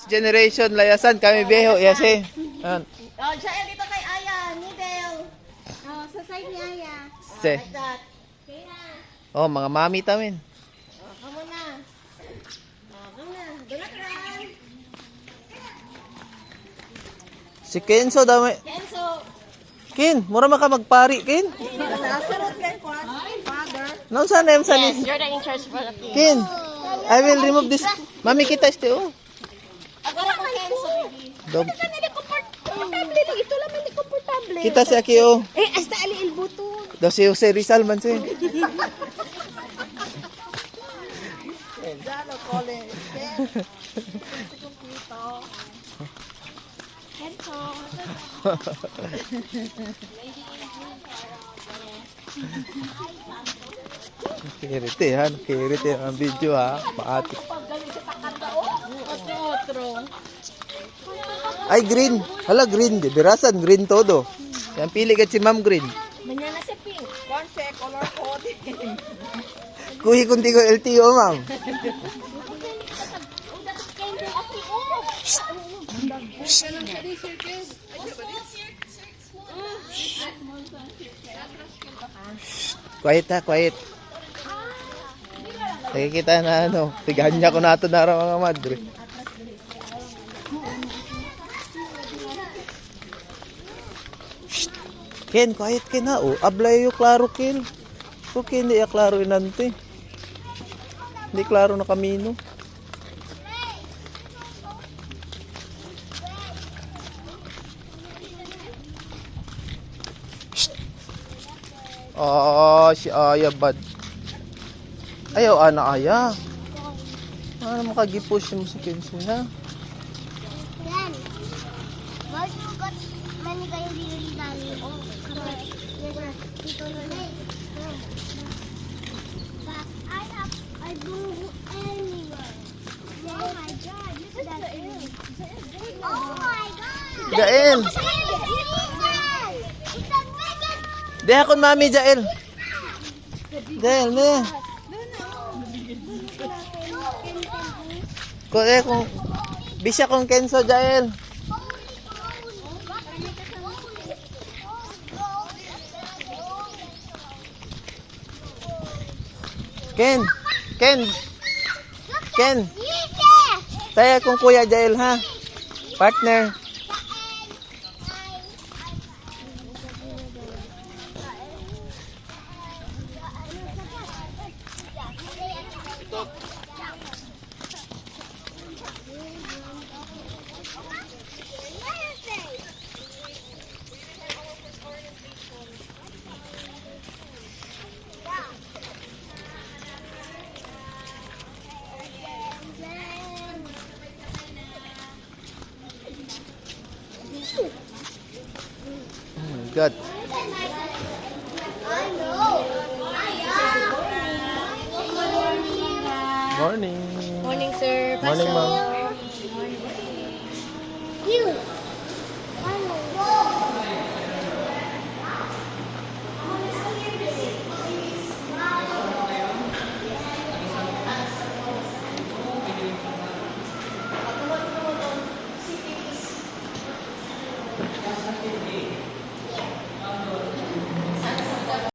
Generation layasan kami beho yase. Oh, Jael, dito kay Aya, middle. Oh, sa side ni Aya. Se. Like that. Okay na. Oh, mga mami tamin. Oh, come on na. Oh, come na. Donut run. Si Kenzo dami. Kenzo. Ken, mura man ka magpari, Ken. Nasunod kay father. Noon sana yung Yes, you're the in charge for the kids. Ken, I will remove this. Mami kita este oh. Ako na kung Kenzo, baby. Dob. Hindi komportable lang. Ito lang hindi komportable. Kita si Aki oh. Hasta ali el button. Daw si Jose Rizal man si. Jalo kole. Kenzo. Kirite ha, kirite ang video ha. Paati. Otro. Ay green. Hala green, di birasan green todo. Yang pili kat si Ma'am Green. Manana sa pink. Konse color code. Kuhi kunti ko LTO, Ma'am. Quiet ha, quiet. Nakikita na ano, tiganya ko na ito na mga madre. Shh. Ken, quiet Ken ha. Oh, ablay yung klaro Ken. So Ken, hindi klaro inante. Hindi klaro na kamino. Oh, si Aya bad. Ayaw, ana Aya. Ano makagipush mo si Kenzo na? Yan. Why you got many guys really dali? Oh, come on. Dito na. But I don't go anywhere. Oh my God. This is the Oh my God. Jael. It's a bigot. Deha kon mami Jael. Jael, ne. Kung bisya kong Kenzo Jael. Ken. Ken. Ken. Tayo kung Kuya Jael ha. Partner. Oh my God. Morning. Morning, sir. Morning, ma'am. You.